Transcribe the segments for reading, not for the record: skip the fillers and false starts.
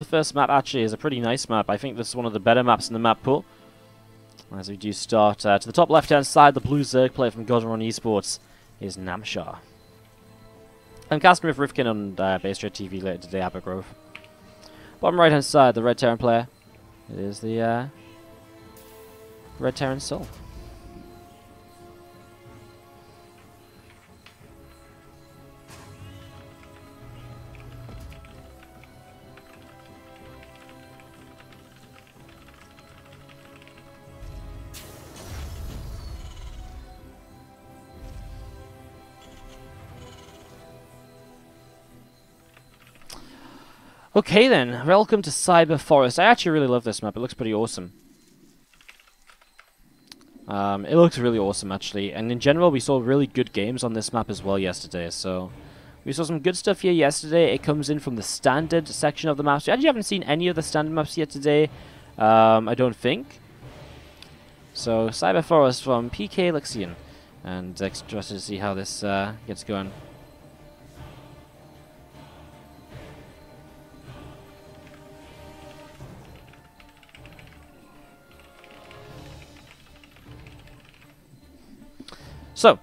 first map actually is a pretty nice map. I think this is one of the better maps in the map pool. As we do start to the top left-hand side, the blue Zerg player from Godron Esports is Namshar. I'm casting with Rifkin on base ZvT later today, Abergrove. Bottom right-hand side, the red Terran player is the red Terran souL. Okay then, welcome to Cyber Forest. I actually really love this map, it looks pretty awesome. It looks really awesome actually, and in general we saw really good games on this map as well yesterday, so... We saw some good stuff here yesterday. It comes in from the standard section of the maps. We actually haven't seen any of the standard maps yet today, I don't think. So, Cyber Forest from PK Lexian, and interested to see how this gets going. So,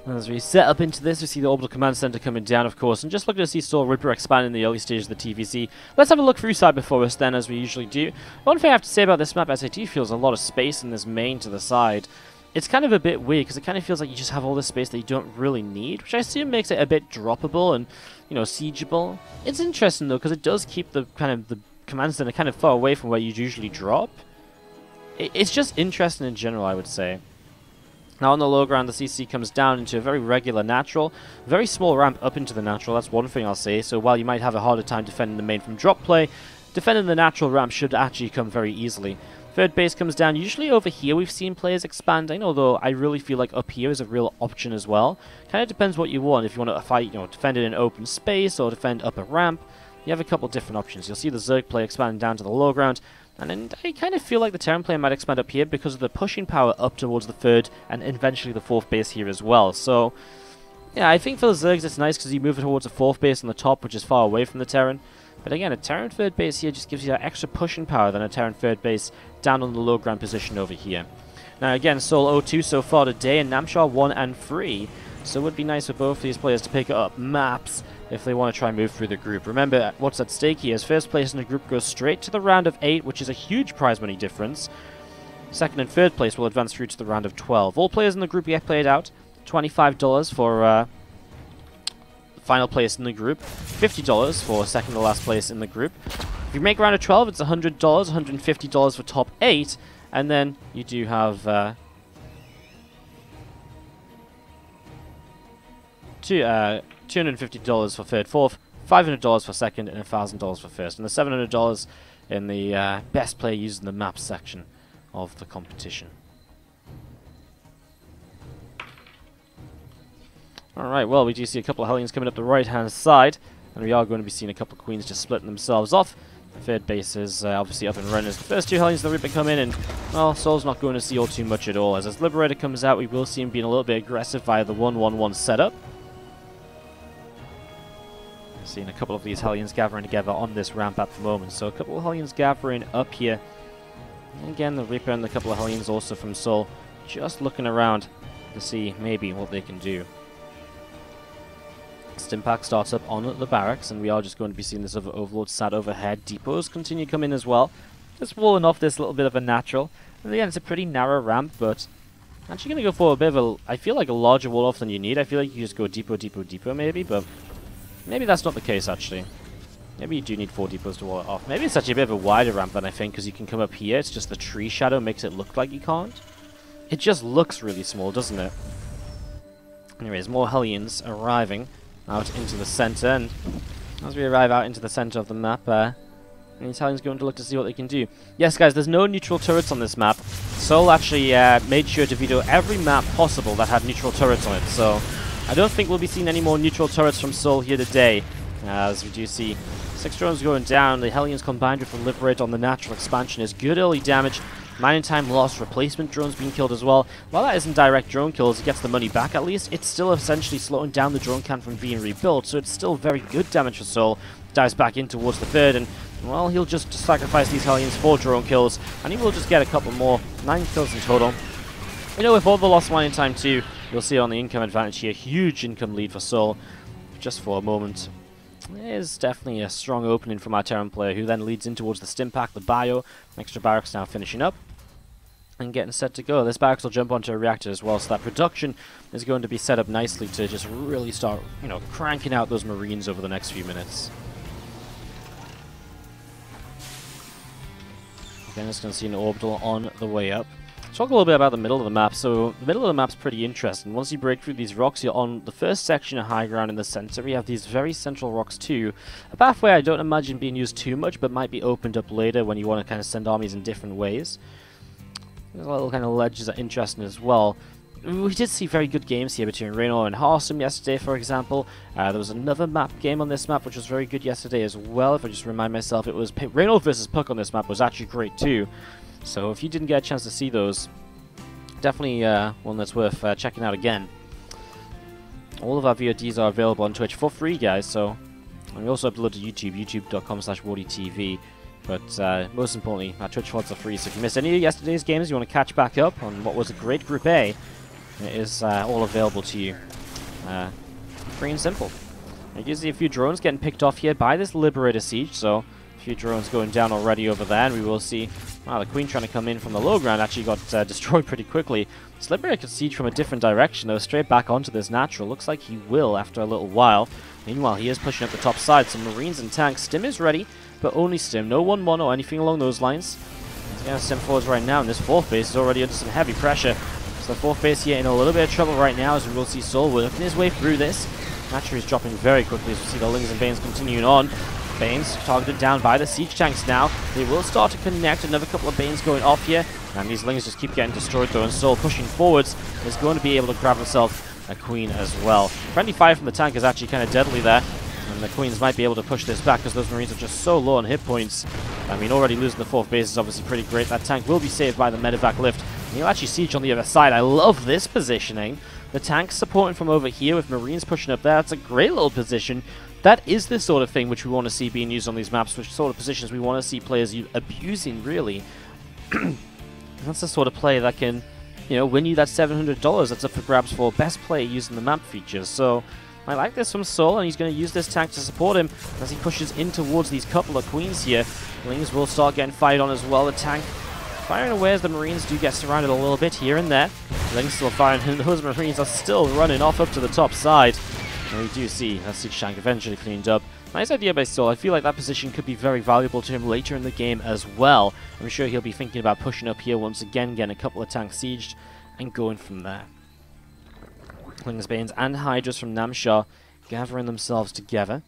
as we set up into this, we see the Orbital Command Center coming down, of course, and just looking to see souL Ripper expand in the early stages of the TVC. Let's have a look through Cyber Forest then, as we usually do. One thing I have to say about this map, SAT feels a lot of space in this main to the side. It's kind of a bit weird, because it kind of feels like you just have all this space that you don't really need, which I assume makes it a bit droppable and, you know, siegeable. It's interesting, though, because it does keep the command center kind of far away from where you'd usually drop. It's just interesting in general, I would say. Now on the low ground, the CC comes down into a very regular natural, very small ramp up into the natural, that's one thing I'll say. So while you might have a harder time defending the main from drop play, defending the natural ramp should actually come very easily. Third base comes down, usually over here we've seen players expanding, although I really feel like up here is a real option as well. Kind of depends what you want, if you want to fight, you know, defend in an open space or defend up a ramp. You have a couple different options. You'll see the Zerg player expanding down to the low ground, and then I kind of feel like the Terran player might expand up here because of the pushing power up towards the third and eventually the fourth base here as well. So, yeah, I think for the Zergs it's nice because you move towards the fourth base on the top, which is far away from the Terran. But again, a Terran third base here just gives you that extra pushing power than a Terran third base down on the low ground position over here. Now again, souL 0-2 so far today, and Namshar 1 and 3. So it would be nice for both of these players to pick up maps if they want to try and move through the group. Remember, what's at stake here is first place in the group goes straight to the round of 8, which is a huge prize money difference. Second and third place will advance through to the round of 12. All players in the group get played out. $25 for final place in the group. $50 for second to last place in the group. If you make round of 12, it's $100, $150 for top 8. And then you do have... $250 for third, fourth, $500 for second, and $1,000 for first. And the $700 in the best player using the map section of the competition. Alright, well, we do see a couple of Hellions coming up the right-hand side, and we are going to be seeing a couple of Queens just splitting themselves off. The third base is obviously up and running as the first two Hellions of the Reaper come in, and, well, souL's not going to see all too much at all. As Liberator comes out, we will see him being a little bit aggressive via the 1-1-1 setup. Seeing a couple of these Hellions gathering together on this ramp at the moment. So a couple of Hellions gathering up here. And again, the Reaper and a couple of Hellions also from souL just looking around to see maybe what they can do. Stimpack starts up on the barracks, and we are just going to be seeing this other Overlord sat overhead. Depots continue to come in as well. Just walling off this little bit of a natural. And again, it's a pretty narrow ramp, but actually going to go for a bit of a, I feel like a larger wall off than you need. I feel like you just go depot, depot, depot maybe, but maybe that's not the case actually. Maybe you do need 4 depots to wall it off. Maybe it's actually a bit of a wider ramp than I think, because you can come up here. It's just the tree shadow makes it look like you can't. It just looks really small, doesn't it? Anyways, more Hellions arriving out into the center, and as we arrive out into the center of the map, these Hellions going to look to see what they can do. Yes, guys, there's no neutral turrets on this map. souL actually made sure to veto every map possible that had neutral turrets on it, so I don't think we'll be seeing any more neutral turrets from souL here today, as we do see 6 drones going down. The Hellions combined with the Liberator on the natural expansion is good early damage. Mining time lost, replacement drones being killed as well. While that isn't direct drone kills, he gets the money back at least. It's still essentially slowing down the drone count from being rebuilt, so it's still very good damage for souL. Dives back in towards the third, and well, he'll just sacrifice these Hellions for drone kills, and he will just get a couple more. 9 kills in total. You know, with all the lost mining time too, you'll see on the income advantage here, huge income lead for souL. Just for a moment. It is definitely a strong opening from our Terran player, who then leads in towards the stim pack, the bio. Extra barracks now finishing up and getting set to go. This barracks will jump onto a reactor as well, so that production is going to be set up nicely to just really start, you know, cranking out those Marines over the next few minutes. Again, just going to see an orbital on the way up. Let's talk a little bit about the middle of the map. So the middle of the map's pretty interesting. Once you break through these rocks, you're on the first section of high ground in the center. We have these very central rocks too. A pathway I don't imagine being used too much, but might be opened up later when you want to kind of send armies in different ways. There's a little kind of ledges that are interesting as well. We did see very good games here between Raynor and Harsum yesterday, for example. There was another game on this map which was very good yesterday as well. If I just remind myself, it was Raynor versus Puck on this map was actually great too. So if you didn't get a chance to see those, definitely one that's worth checking out again. All of our VODs are available on Twitch for free, guys. So, and we also upload to YouTube, youtube.com/WardiTV. But most importantly, our Twitch VODs are free. So if you missed any of yesterday's games, you want to catch back up on what was a great Group A, it is all available to you. Free and simple. You can see a few drones getting picked off here by this Liberator Siege. So a few drones going down already over there, and we will see. Wow, the Queen trying to come in from the low ground actually got destroyed pretty quickly. This Liberator could siege from a different direction, though, straight back onto this natural. Looks like he will after a little while. Meanwhile, he is pushing up the top side. Some Marines and tanks. Stim is ready, but only Stim. No 1-1 or anything along those lines. He's going to Stim forwards right now, and this fourth base is already under some heavy pressure. So the fourth base here in a little bit of trouble right now, as we will see souL working his way through this. Naturally, he's dropping very quickly as we see the Lings and Banes continuing on. Banes targeted down by the siege tanks now. They will start to connect. Another couple of Banes going off here. And these Lings just keep getting destroyed though. And souL pushing forwards is going to be able to grab himself a Queen as well. Friendly fire from the tank is actually kind of deadly there. And the Queens might be able to push this back because those Marines are just so low on hit points. I mean, already losing the fourth base is obviously pretty great. That tank will be saved by the medevac lift. And he'll actually siege on the other side. I love this positioning. The tank's supporting from over here with Marines pushing up there. That's a great little position. That is the sort of thing which we want to see being used on these maps, which sort of positions we want to see players abusing, really. That's the sort of play that can, you know, win you that $700 that's up for grabs for best player using the map features. So I like this from souL, and he's going to use this tank to support him as he pushes in towards these couple of Queens here. Lings will start getting fired on as well. The tank firing away as the Marines do get surrounded a little bit here and there. Lings still firing, and those Marines are still running off up to the top side. And we do see that siege tank eventually cleaned up. Nice idea by souL. I feel like that position could be very valuable to him later in the game as well. I'm sure he'll be thinking about pushing up here once again, getting a couple of tanks sieged, and going from there. Lings, Banes, and Hydras from Namshar gathering themselves together.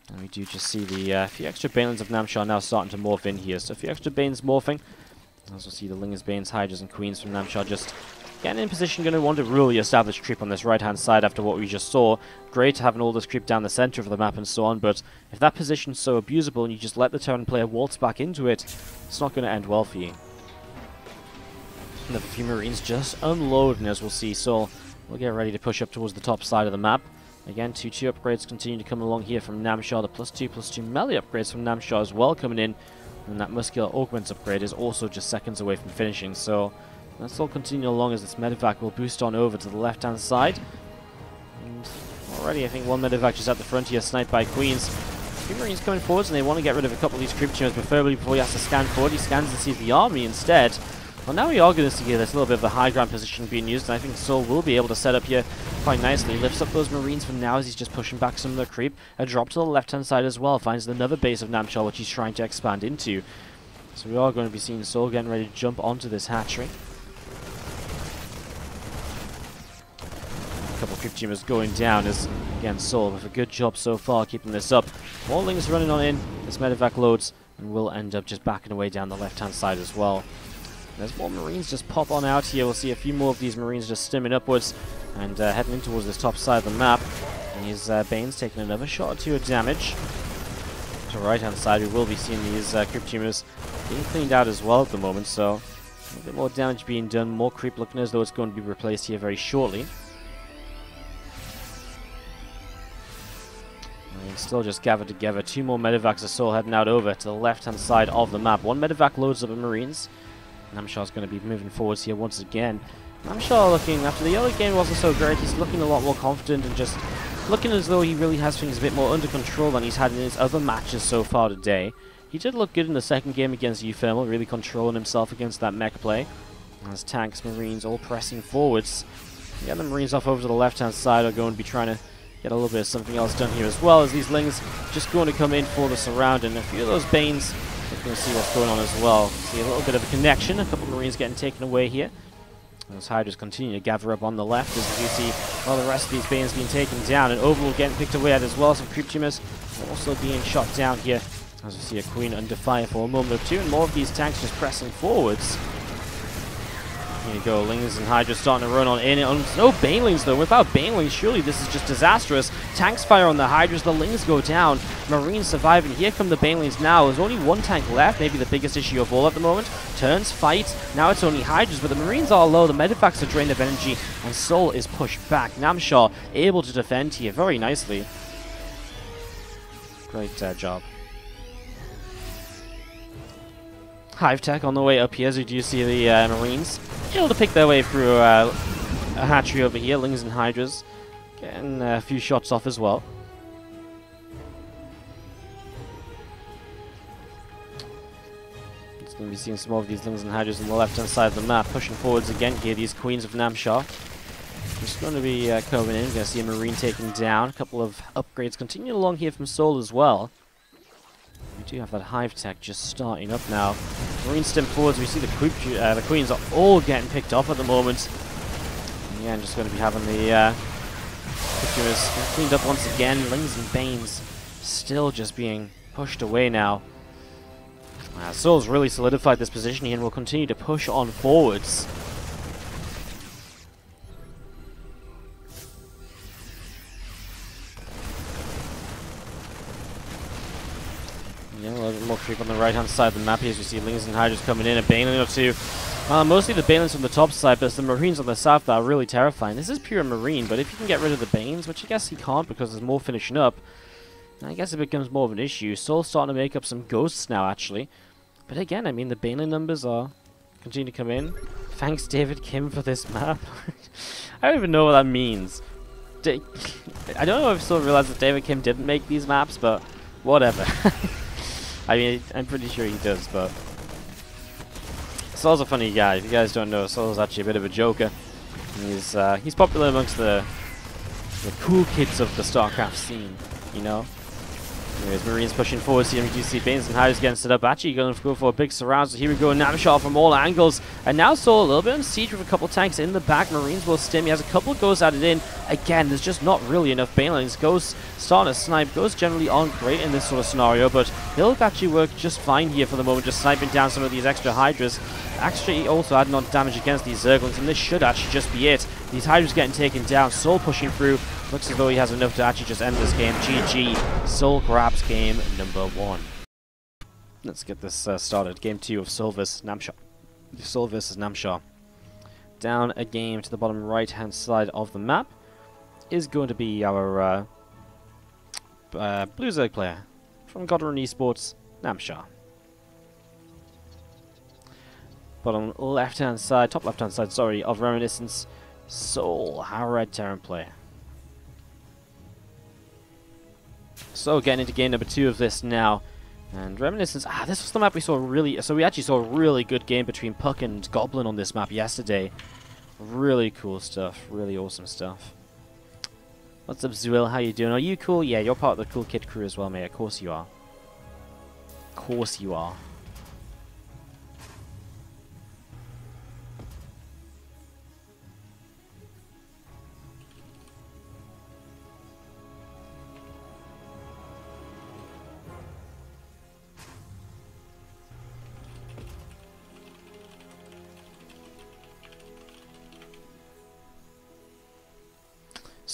And we do just see the few extra Banelings of Namshar now starting to morph in here. So a few extra Banes morphing. Also see the Lings, Banes, Hydras, and Queens from Namshar just getting in position, going to want to really establish creep on this right-hand side after what we just saw. Great having all this creep down the center of the map and so on, but if that position's so abusable and you just let the Terran player waltz back into it, it's not going to end well for you. And the few Marines just unloading, as we'll see. souL will get ready to push up towards the top side of the map. Again, 2-2 upgrades continue to come along here from Namshar. The +2/+2 melee upgrades from Namshar as well coming in. And that muscular augments upgrade is also just seconds away from finishing. So let's all continue along as this medevac will boost on over to the left-hand side. And already, I think one medevac just at the front here, sniped by Queens. Few Marines coming forwards, and they want to get rid of a couple of these creep tumors, preferably before he has to scan forward. He scans and sees the army instead. Well, now we are going to see here there's a little bit of a high ground position being used, and I think souL will be able to set up here quite nicely. Lifts up those Marines from now as he's just pushing back some of the creep. A drop to the left-hand side as well. Finds another base of Namshar, which he's trying to expand into. So we are going to be seeing souL getting ready to jump onto this hatchery. A couple of creep tumors going down as, again, souL with a good job so far keeping this up. More Lings running on in. This medevac loads and will end up just backing away down the left-hand side as well. There's more Marines just pop on out here. We'll see a few more of these Marines just stimming upwards and heading in towards this top side of the map. And his Banes taking another shot or two of damage. To the right-hand side, we will be seeing these creep tumors being cleaned out as well at the moment, so a bit more damage being done, more creep looking as though it's going to be replaced here very shortly. And still just gathered together. 2 more medevacs of souL heading out over to the left-hand side of the map. 1 medevac loads up of Marines. Namshar's going to be moving forwards here once again. Namshar looking, after the early game wasn't so great, he's looking a lot more confident and just looking as though he really has things a bit more under control than he's had in his other matches so far today. He did look good in the second game against Uthermal, really controlling himself against that mech play. As tanks, Marines all pressing forwards. Yeah, the Marines off over to the left-hand side are going to be trying to get a little bit of something else done here as well, as these Lings just going to come in for the surround, and a few of those Banes are going to see what's going on as well. See a little bit of a connection, a couple of Marines getting taken away here. Those Hydras continue to gather up on the left, as you see all the rest of these Banes being taken down, and Overlord getting picked away at as well. Some Creep Tumors also being shot down here, as we see a Queen under fire for a moment or two, and more of these tanks just pressing forwards. Here you go, Lings and Hydra starting to run on in. No Banelings though. Without Banelings, surely this is just disastrous. Tanks fire on the Hydras, the Lings go down. Marines survive, and here come the Banelings now. There's only 1 tank left, maybe the biggest issue of all at the moment. Turns, fight. Now it's only Hydras, but the Marines are low. The medevacs are drained of energy, and souL is pushed back. Namshar able to defend here very nicely. Great job. Hive Tech on the way up here, as we do see the Marines able to pick their way through a hatchery over here. Lings and Hydras getting a few shots off as well. Just going to be seeing some more of these Lings and Hydras on the left-hand side of the map, pushing forwards again here, these Queens of Namshar. Just going to be coming in. Going to see a Marine taken down. A couple of upgrades continuing along here from souL as well. We do have that Hive Tech just starting up now. Marines stem forwards. We see the Queens are all getting picked off at the moment. And yeah, I'm just going to be having the Pictures cleaned up once again. Lings and Banes still just being pushed away now. souL's really solidified this position here and will continue to push on forwards. Yeah, a little bit more creep on the right-hand side of the map here as we see Lings and Hydras coming in, a Baneling or two. Mostly the Banelings from the top side, but it's the Marines on the south that are really terrifying. This is pure Marine, but if you can get rid of the Banes, which I guess he can't because there's more finishing up, I guess it becomes more of an issue. souL's starting to make up some ghosts now, actually. But again, I mean, the Baneling numbers are continuing to come in. Thanks, David Kim, for this map. I don't even know what that means. I don't know if souL realized that David Kim didn't make these maps, but whatever. I mean, I'm pretty sure he does, but souL's a funny guy. If you guys don't know, souL's actually a bit of a joker. He's popular amongst the cool kids of the StarCraft scene, you know? Anyways, Marines pushing forward here. We do see Banes and Hydras getting set up. Actually going to go for a big surround. So here we go, Namshar from all angles. And now souL a little bit on siege with a couple tanks in the back. Marines will stim. He has a couple of Ghosts added in. Again, there's just not really enough Banelings. Ghosts starting to snipe. Ghosts generally aren't great in this sort of scenario, but they'll actually work just fine here for the moment, just sniping down some of these extra Hydras. Actually also adding on damage against these Zerglings, and this should actually just be it. These Hydras getting taken down. souL pushing through. Looks as though he has enough to actually just end this game. GG. souL grabs game number 1. Let's get this started. Game 2 of souL vs. Namshar. souL vs. Namshar. Down a game to the bottom right-hand side of the map is going to be our Blue Zerg player from Godrun Esports, Namshar. Bottom left-hand side, top left-hand side, sorry, of Reminiscence, souL, our Red Terran player. So getting into game number 2 of this now, and Reminiscence. This was the map we saw really. So we actually saw a really good game between Puck and Goblin on this map yesterday. Really cool stuff, really awesome stuff. What's up, souL? How you doing? Are you cool? Yeah, you're part of the cool kid crew as well, mate. Of course you are. Of course you are.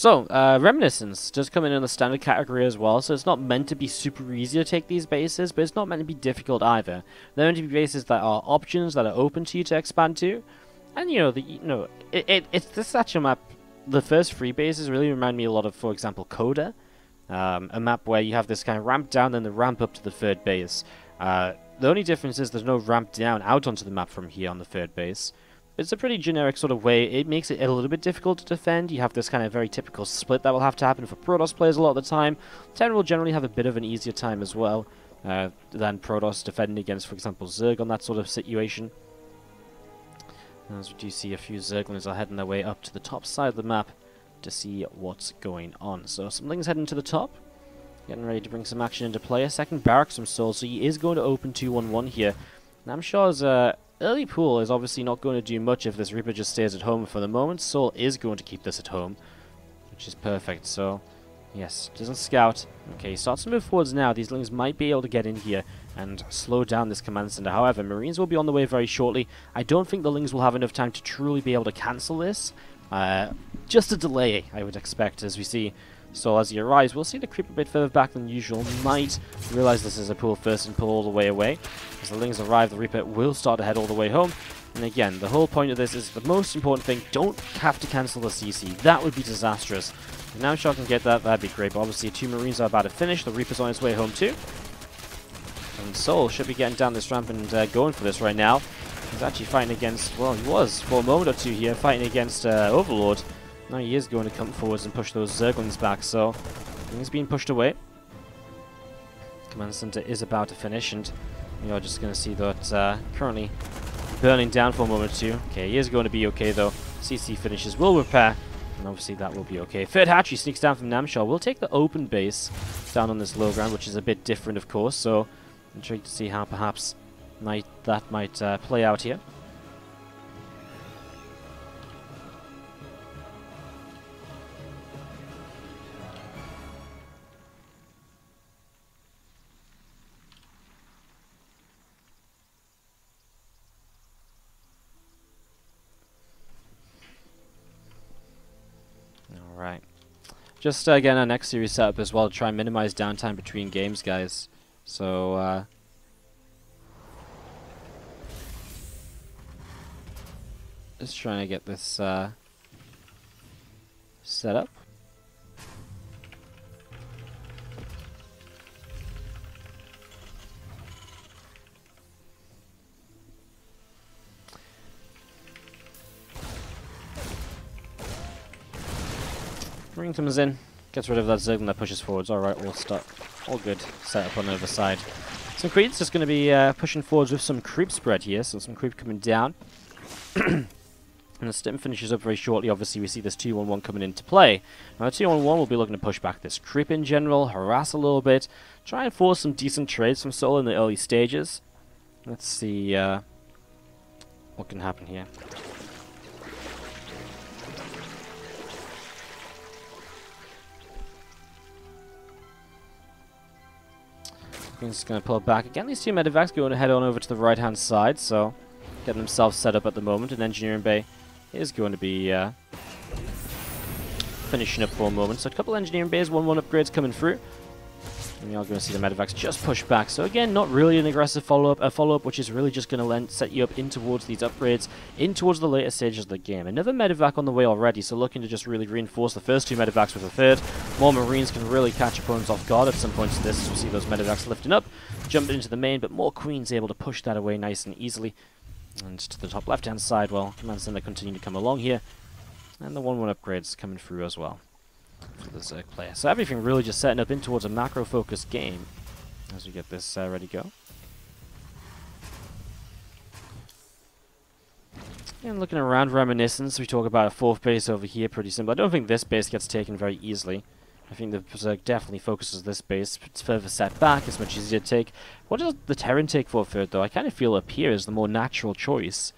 So, Reminiscence does come in the standard category as well, so it's not meant to be super easy to take these bases, but it's not meant to be difficult either. They're meant to be bases that are options that are open to you to expand to, and it's this actual map. The first 3 bases really remind me a lot of, for example, Coda, a map where you have this kind of ramp down, then the ramp up to the 3rd base. The only difference is there's no ramp down out onto the map from here on the 3rd base. It's a pretty generic sort of way. It makes it a little bit difficult to defend. You have this kind of very typical split that will have to happen for Protoss players a lot of the time. Terran will generally have a bit of an easier time as well than Protoss defending against, for example, Zerg on that sort of situation. As we do see a few Zerglings are heading their way up to the top side of the map to see what's going on. So something's heading to the top, getting ready to bring some action into play. A second barracks from souL, so he is going to open 2-1-1 here. Namshar's early pool is obviously not going to do much if this Reaper just stays at home for the moment. souL is going to keep this at home, which is perfect. So, yes, doesn't scout. Okay, starts to move forwards now. These Lings might be able to get in here and slow down this command center. However, Marines will be on the way very shortly. I don't think the Lings will have enough time to truly be able to cancel this. Just a delay, I would expect, as we see. So as he arrives, we'll see the creep a bit further back than usual. Might realize this is a pull first and pull all the way away. As the Lings arrive, the Reaper will start to head all the way home. And again, the whole point of this is the most important thing, don't have to cancel the CC. That would be disastrous. If Namshar can get that, that'd be great. But obviously 2 Marines are about to finish. The Reaper's on his way home too. And souL should be getting down this ramp and going for this right now. He's actually fighting against, well, he was for a moment or two here, fighting against Overlord. Now he is going to come forwards and push those Zerglings back, so he's being pushed away. Command center is about to finish, and you're just going to see that currently burning down for a moment or two. Okay, he is going to be okay though. CC finishes will repair, and obviously that will be okay. 3rd hatchery sneaks down from Namshar. We'll take the open base down on this low ground, which is a bit different, of course. So intrigued to see how perhaps that might play out here. Alright. Just again, our next series setup as well to try and minimize downtime between games, guys. So, just trying to get this set up. Marine comes in, gets rid of that Zergling that pushes forwards. Alright, all start. All good. Set up on the other side. Some creeps just going to be pushing forwards with some creep spread here, so some creep coming down. And the stim finishes up very shortly. Obviously, we see this 2-1-1 coming into play. Now, the 2-1-1 will be looking to push back this creep in general, harass a little bit, try and force some decent trades from souL in the early stages. Let's see what can happen here. Just going to pull it back again. These 2 medevacs going to head on over to the right-hand side, so getting themselves set up at the moment. An engineering bay is going to be finishing up for a moment. So a couple engineering bays, 1-1 upgrades coming through. And we are going to see the medevacs just push back. So again, not really an aggressive follow-up, a follow-up which is really just going to set you up in towards these upgrades, in towards the later stages of the game. Another medevac on the way already, so looking to just really reinforce the first 2 medevacs with a 3rd. More Marines can really catch opponents off guard at some points in this, as we see those medevacs lifting up, jumping into the main, but more Queens able to push that away nice and easily. And to the top left-hand side, well, Command Center continue to come along here, and the 1-1 upgrades coming through as well for the Zerg player. So everything really just setting up in towards a macro-focused game as we get this ready to go. And looking around Reminiscence, we talk about a 4th base over here, pretty simple. I don't think this base gets taken very easily. I think the Zerg definitely focuses this base. It's further set back, it's much easier to take. What does the Terran take for a 3rd, though? I kind of feel up here is the more natural choice.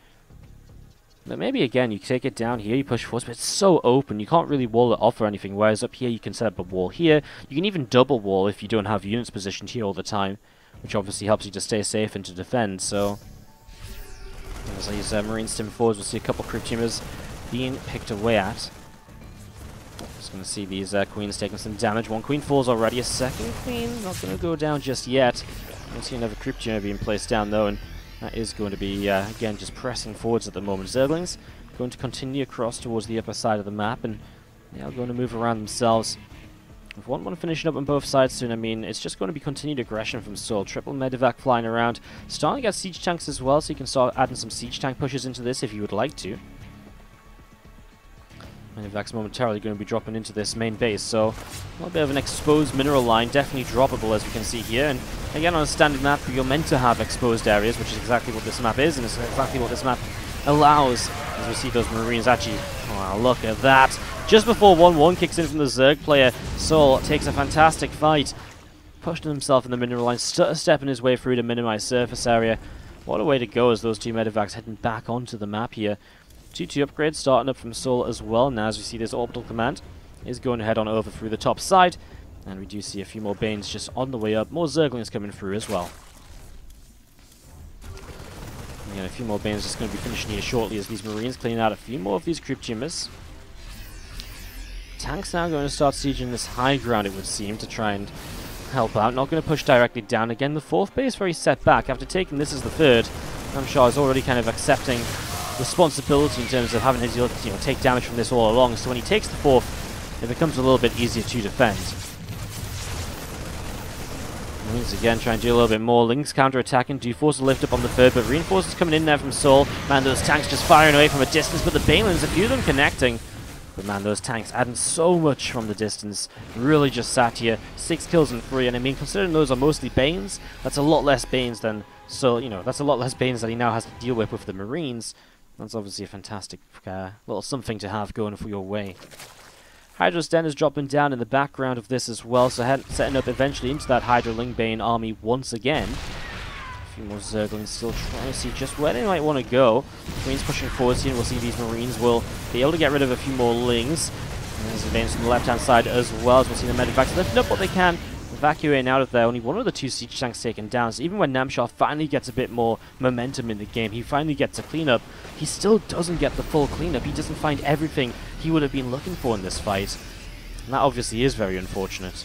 But maybe again, you take it down here, you push forwards, but it's so open, you can't really wall it off or anything, whereas up here you can set up a wall here. You can even double wall if you don't have units positioned here all the time, which obviously helps you to stay safe and to defend, so... As these Marine stim forwards, we'll see a couple creep teamers being picked away at. Just going to see these queens taking some damage. One queen falls already. A second queen not going to go down just yet. I see another crypto being placed down though, and that is going to be, again, just pressing forwards at the moment. Zerglings going to continue across towards the upper side of the map, and they are going to move around themselves. With 1-1 finishing up on both sides soon, I mean, it's just going to be continued aggression from souL. Triple Medivac flying around. Starting to get siege tanks as well, so you can start adding some siege tank pushes into this if you would like to. Medivac's momentarily going to be dropping into this main base, so a little bit of an exposed mineral line, definitely droppable as we can see here. And again, on a standard map, you're meant to have exposed areas, which is exactly what this map is, and it's exactly what this map allows. As we see those Marines actually, oh, look at that. Just before 1-1 kicks in from the Zerg player, souL takes a fantastic fight, pushing himself in the mineral line, stepping his way through to minimize surface area. What a way to go as those two Medivacs heading back onto the map here. 2-2 upgrades starting up from souL as well. Now as we see this orbital command is going to head on over through the top side, and we do see a few more Banes just on the way up. More Zerglings coming through as well. Again, a few more Banes just going to be finishing here shortly as these Marines clean out a few more of these creep tumors. Tanks now going to start sieging this high ground, it would seem, to try and help out. Not going to push directly down again. The fourth base very set back. After taking this as the third, Namshar is already kind of accepting responsibility in terms of having to take damage from this all along. So when he takes the fourth, it becomes a little bit easier to defend. Marines again trying to do a little bit more. Lings counter-attacking. Do force a lift up on the third, but reinforcements coming in there from souL. Man, those tanks just firing away from a distance, but the Banelings, a few of them connecting. But man, those tanks adding so much from the distance. Really just sat here. 6 kills and 3, and I mean, considering those are mostly Banes, that's a lot less Banes than souL, that's a lot less Banes that he now has to deal with the Marines. That's obviously a fantastic little something to have going for your way. Hydra's Den is dropping down in the background of this as well, so setting up eventually into that Hydra Ling Bane army once again. A few more Zerglings still trying to see just where they might want to go. Marines pushing forwards here, and we'll see these Marines will be able to get rid of a few more Lings. And there's advance from the left-hand side as well, as we'll see the Medivacs lifting up what they can, evacuating out of there. Only one of the 2 siege tanks taken down, so even when Namshar finally gets a bit more momentum in the game, he finally gets a cleanup, he still doesn't get the full cleanup. He doesn't find everything he would have been looking for in this fight. And that obviously is very unfortunate.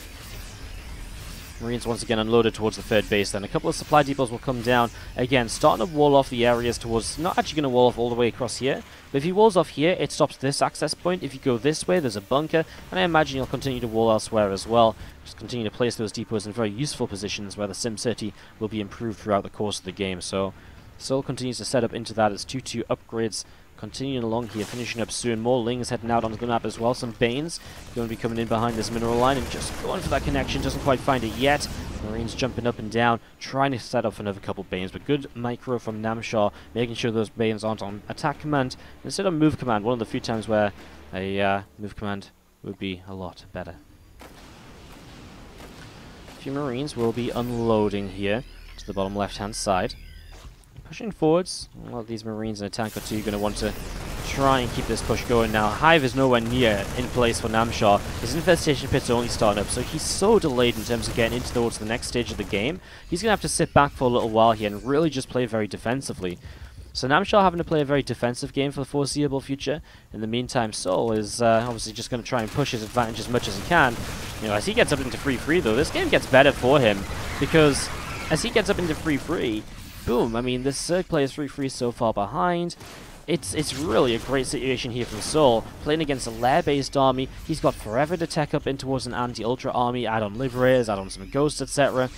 Marines once again unloaded towards the third base then. A couple of supply depots will come down. Again, starting to wall off the areas towards... Not actually going to wall off all the way across here, but if he walls off here, it stops this access point. If you go this way, there's a bunker, and I imagine he'll continue to wall elsewhere as well. Just continue to place those depots in very useful positions where the SimCity will be improved throughout the course of the game. So, souL continues to set up into that as 2-2 upgrades. Continuing along here, finishing up soon. More Lings heading out onto the map as well. Some Banes going to be coming in behind this mineral line and just going for that connection. Doesn't quite find it yet. Marines jumping up and down, trying to set off another couple Banes. But good micro from Namshar, making sure those Banes aren't on attack command instead of move command. One of the few times where a move command would be a lot better. A few Marines will be unloading here to the bottom left-hand side. Pushing forwards. A lot of these Marines in a tank or two are going to want to try and keep this push going now. Hive is nowhere near in place for Namshar. His infestation pits are only starting up, so he's so delayed in terms of getting into towards the next stage of the game. He's going to have to sit back for a little while here and really just play very defensively. So Namshar having to play a very defensive game for the foreseeable future. In the meantime, souL is obviously just going to try and push his advantage as much as he can. As he gets up into 3-3 though, this game gets better for him, because as he gets up into 3-3, boom, I mean, this Zerg player is 3-3 so far behind. It's really a great situation here from souL. Playing against a lair-based army, he's got forever to tech up in towards an anti-ultra army, add on Liberators, add on some Ghosts, etc.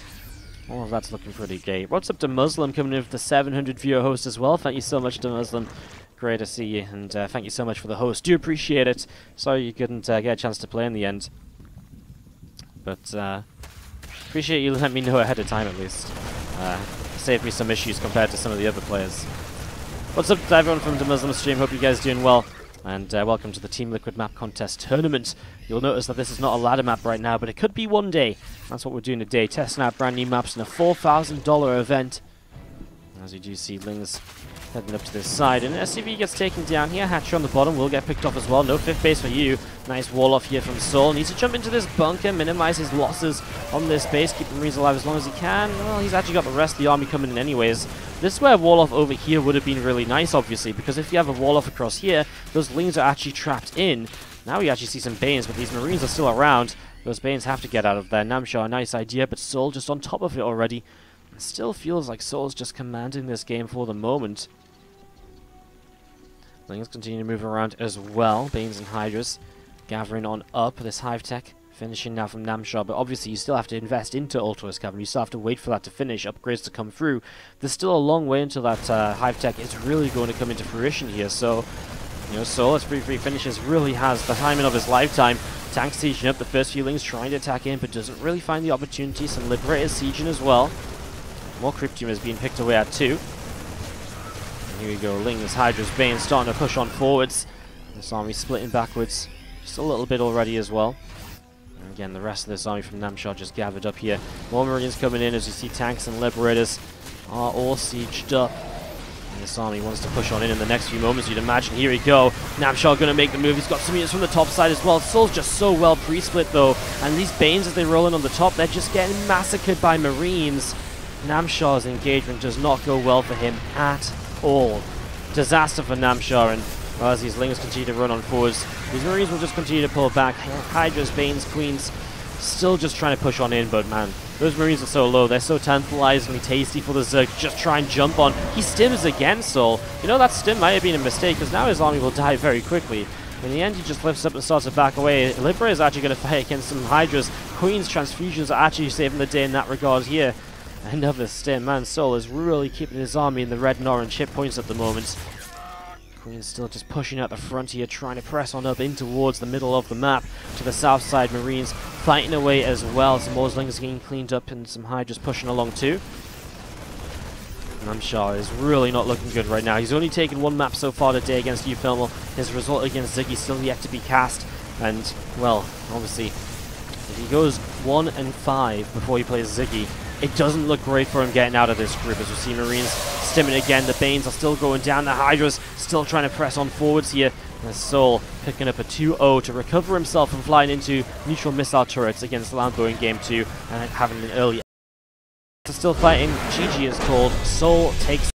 All of that's looking pretty great. What's up to Muslim coming in with the 700 viewer host as well? Thank you so much to Muslim. Great to see you, and thank you so much for the host. Do appreciate it. Sorry you couldn't get a chance to play in the end. But appreciate you letting me know ahead of time at least. Saved me some issues compared to some of the other players. What's up to everyone from the Muslim stream? Hope you guys are doing well. And welcome to the Team Liquid Map Contest Tournament. You'll notice that this is not a ladder map right now, but it could be one day. That's what we're doing today, testing out brand new maps in a $4,000 event. As you do see Lings heading up to this side, and SCV gets taken down here. Hatcher on the bottom will get picked off as well. No 5th base for you. Nice wall off here from souL. Needs to jump into this bunker, minimize his losses on this base, keep the Marines alive as long as he can. Well, he's actually got the rest of the army coming in anyways. This is where a wall off over here would have been really nice, obviously, because if you have a wall off across here, those Lings are actually trapped in Now we actually see some Banes, but these Marines are still around. Those Banes have to get out of there. Namshar, a nice idea, but souL just on top of it already. It still feels like souL's just commanding this game for the moment. Things continue to move around as well. Banes and Hydras gathering on up. This Hive Tech finishing now from Namshar, but obviously you still have to invest into Ultros Cavern. You still have to wait for that to finish, upgrades to come through. There's still a long way until that Hive Tech is really going to come into fruition here, so you know, souL, as 3-3 finishes, really has the timing of his lifetime. Tanks sieging up, the first few Lings trying to attack in, but doesn't really find the opportunity. Some Liberators sieging as well. More Cryptumers being picked away at too. And here we go, Lings, Hydras, Banes starting to push on forwards. This army splitting backwards, just a little bit already as well. And again, the rest of this army from Namshar just gathered up here. More Marines coming in as you see tanks and Liberators are all sieged up. This army wants to push on in the next few moments, you'd imagine. Here we go. Namshar going to make the move. He's got some units from the top side as well. souL's just so well pre-split though. And these Banes, as they roll in on the top, they're just getting massacred by Marines. Namshar's engagement does not go well for him at all. Disaster for Namshar, and well, as these Lings continue to run on forwards, these Marines will just continue to pull back. Hydras, Banes, Queens, still just trying to push on in, but man, those Marines are so low. They're so tantalizingly tasty for the Zerg. Just try and jump on. He stims again, souL. You know, that stim might have been a mistake, because now his army will die very quickly. In the end, he just lifts up and starts to back away. Libra is actually going to fight against some Hydras. Queen's transfusions are actually saving the day in that regard here. Another stim. Man, souL is really keeping his army in the red and orange hit points at the moment. Queen's still just pushing out the front here, trying to press on up in towards the middle of the map to the south side. Marines fighting away as well. Some more Lings getting cleaned up and some Hydras pushing along too. Namshar is really not looking good right now. He's only taken one map so far today against Ufilmal. His result against Ziggy still yet to be cast. And, well, obviously, if he goes 1-5 before he plays Ziggy, it doesn't look great for him getting out of this group. As we see Marines stimming again, the Banes are still going down, the Hydras still trying to press on forwards here. And souL picking up a 2-0 to recover himself from flying into neutral missile turrets against Lambo in Game 2 and having an early... Still fighting, GG is called, souL takes